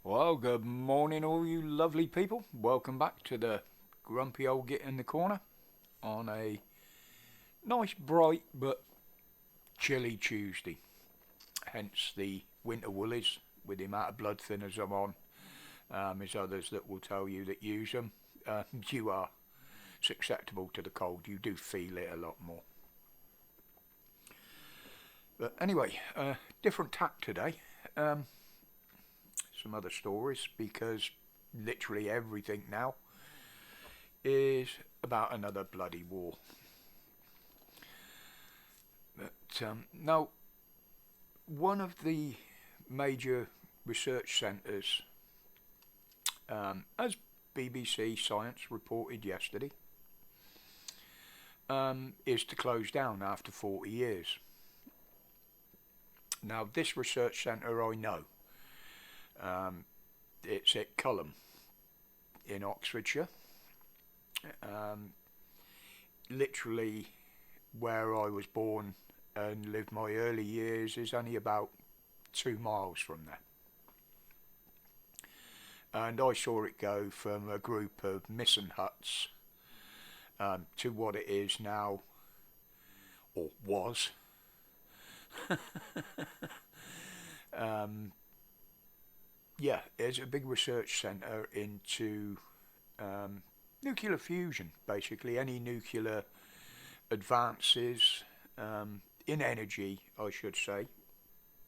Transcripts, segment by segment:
Well, good morning, all you lovely people. Welcome back to the grumpy old git in the corner on a nice, bright but chilly Tuesday. Hence the winter woolies with the amount of blood thinners I'm on. There's others that will tell you that use them. You are susceptible to the cold. You do feel it a lot more. But anyway, different tack today. Some other stories because literally everything now is about another bloody war. But now, one of the major research centres, as BBC Science reported yesterday, is to close down after 40 years. Now, this research centre I know. It's at Culham in Oxfordshire. Literally where I was born and lived my early years is only about 2 miles from there. And I saw it go from a group of missing huts to what it is now, or was. Yeah, it's a big research centre into nuclear fusion, basically. Any nuclear advances in energy, I should say.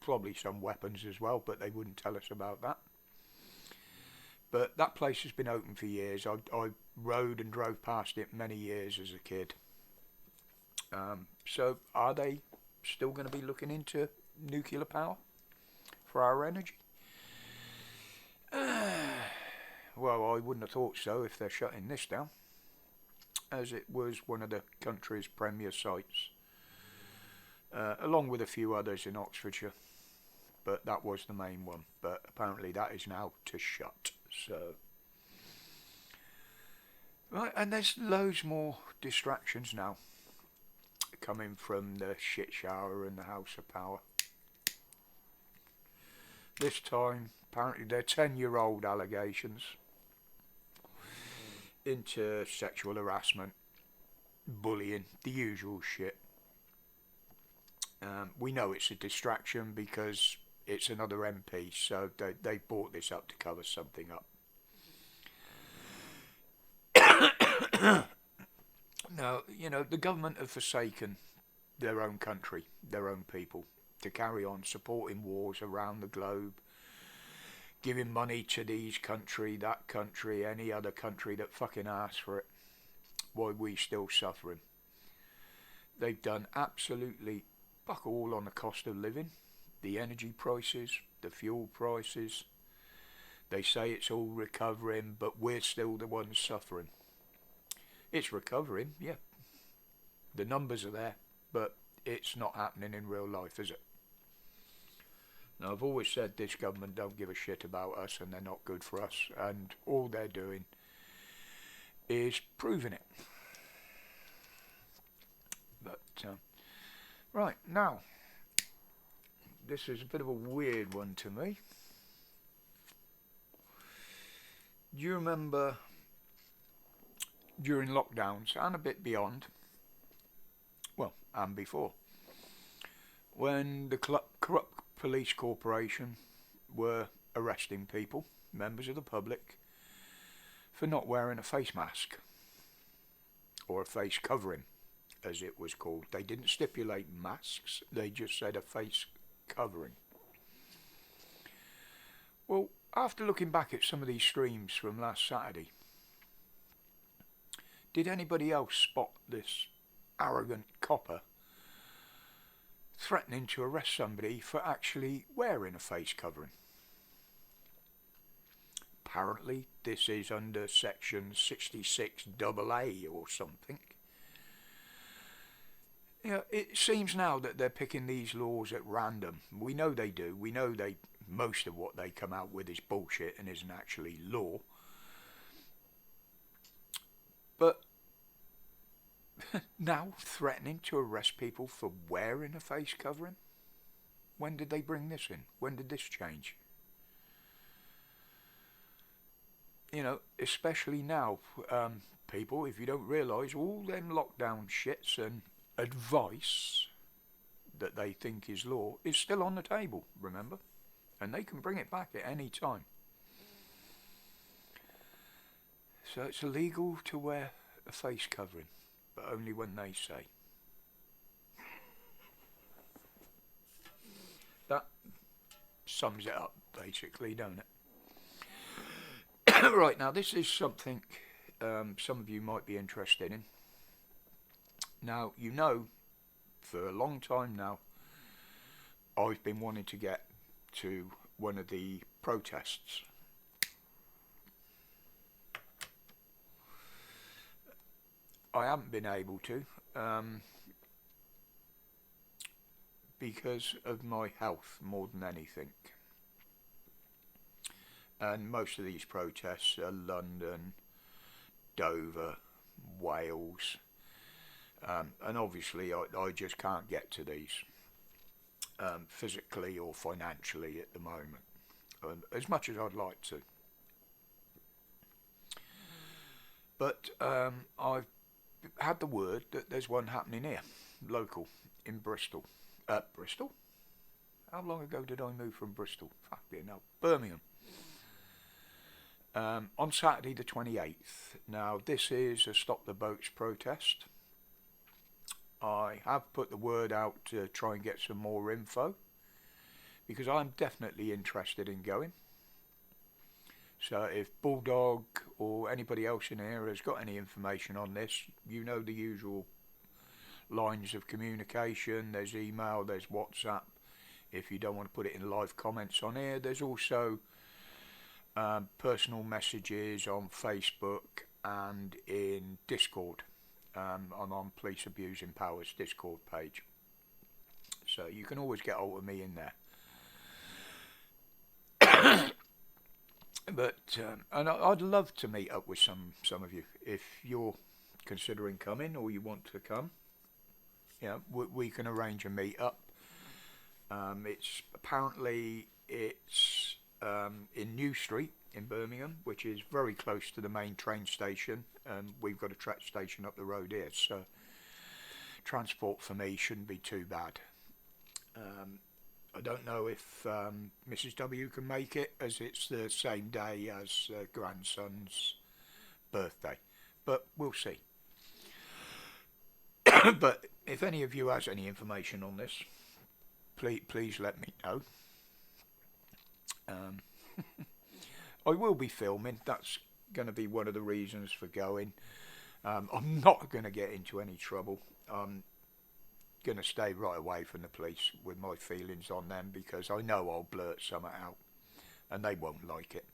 Probably some weapons as well, but they wouldn't tell us about that. But that place has been open for years. I rode and drove past it many years as a kid. So are they still going to be looking into nuclear power for our energy? Well, I wouldn't have thought so if they're shutting this down, as it was one of the country's premier sites, along with a few others in Oxfordshire, but that was the main one. But apparently that is now to shut. So, right, and there's loads more distractions now coming from the shit shower and the House of Power. This time, apparently they're 10-year-old allegations into sexual harassment, bullying, the usual shit. We know it's a distraction because it's another MP, so they brought this up to cover something up. Now, you know, the government have forsaken their own country, their own people, to carry on supporting wars around the globe, giving money to these country, that country, any other country that fucking asks for it, while we still suffering. They've done absolutely fuck all on the cost of living, the energy prices, the fuel prices. They say it's all recovering, but we're still the ones suffering. It's recovering, yeah. The numbers are there, but it's not happening in real life, is it? Now, I've always said this government don't give a shit about us and they're not good for us, and all they're doing is proving it. But, right, now, this is a bit of a weird one to me. Do you remember during lockdowns and a bit beyond, well, and before, when the corrupt police corporation were arresting people, members of the public, for not wearing a face mask or a face covering, as it was called? They didn't stipulate masks, they just said a face covering. Well, after looking back at some of these streams from last Saturday, did anybody else spot this arrogant copper threatening to arrest somebody for actually wearing a face covering? Apparently this is under section 66AA or something. You know, it seems now that they're picking these laws at random. We know they do. We know most of what they come out with is bullshit and isn't actually law. But now threatening to arrest people for wearing a face covering? When did they bring this in? When did this change? you know, especially now, people, if you don't realise, all them lockdown shits and advice that they think is law is still on the table, remember? And they can bring it back at any time. So it's illegal to wear a face covering, but only when they say. That sums it up, basically, don't it? Right, now this is something some of you might be interested in. Now, you know, for a long time now, I've been wanting to get to one of the protests. I haven't been able to because of my health more than anything. And most of these protests are London, Dover, Wales, and obviously I just can't get to these physically or financially at the moment, as much as I'd like to. But I've had the word that there's one happening here, local, in Bristol. Bristol? How long ago did I move from Bristol? Fucking hell. Birmingham. On Saturday the 28th. Now, this is a Stop the Boats protest. I have put the word out to try and get some more info, because I'm definitely interested in going. So if Bulldog or anybody else in here has got any information on this, you know the usual lines of communication. There's email, there's WhatsApp. If you don't want to put it in live comments on here, there's also personal messages on Facebook and in Discord. I'm on Police Abusing Powers Discord page, so you can always get hold of me in there. But and I'd love to meet up with some of you if you're considering coming or you want to come. Yeah, we can arrange a meet up. It's apparently in New Street in Birmingham, which is very close to the main train station. We've got a train station up the road here, so transport for me shouldn't be too bad. I don't know if Mrs. W can make it, as it's the same day as grandson's birthday, but we'll see. But if any of you has any information on this, please let me know. I will be filming. That's going to be one of the reasons for going. I'm not going to get into any trouble. I'm going to stay right away from the police with my feelings on them, because I know I'll blurt something out and they won't like it.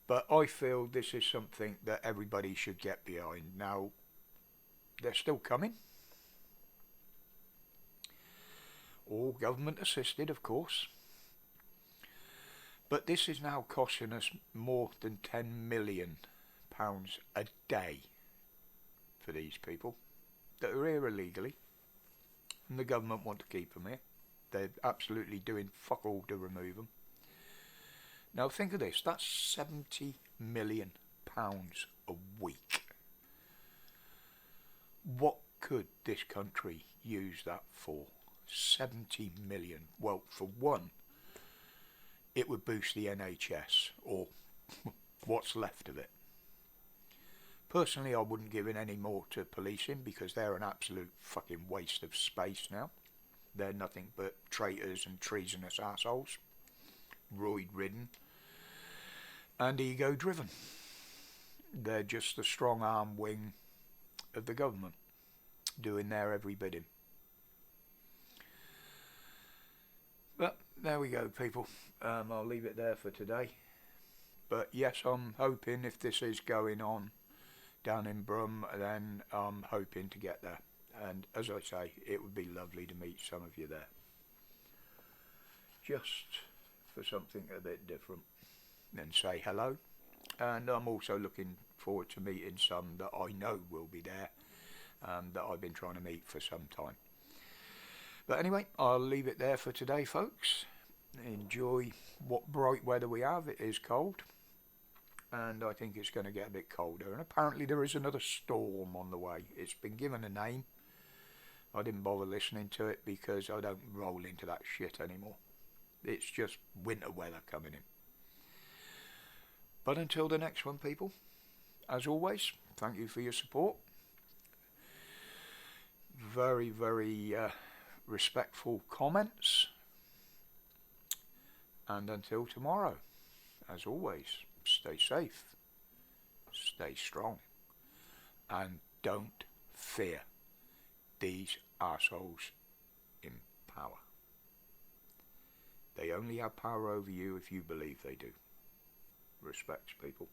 But I feel this is something that everybody should get behind. Now, they're still coming. All government assisted, of course. But this is now costing us more than £10 million a day for these people that are here illegally, and the government want to keep them here. They're absolutely doing fuck all to remove them. Now think of this, that's £70 million a week. What could this country use that for? 70 million. Well, for one, it would boost the NHS, or what's left of it. Personally, I wouldn't give in any more to policing, because they're an absolute fucking waste of space now. They're nothing but traitors and treasonous assholes, roid-ridden and ego-driven. They're just the strong-arm wing of the government, doing their every bidding. But there we go, people. I'll leave it there for today. But yes, I'm hoping, if this is going on down in Brum, then I'm hoping to get there. And as I say, it would be lovely to meet some of you there, just for something a bit different, and say hello. And I'm also looking forward to meeting some that I know will be there, that I've been trying to meet for some time. But anyway, I'll leave it there for today, folks. enjoy what bright weather we have. It is cold, and I think it's going to get a bit colder. And apparently there is another storm on the way. It's been given a name. I didn't bother listening to it because I don't roll into that shit anymore. It's just winter weather coming in. But until the next one, people, as always, thank you for your support. Very, very respectful comments. And until tomorrow, as always, stay safe, stay strong, and don't fear these arseholes in power. They only have power over you if you believe they do. Respect, people.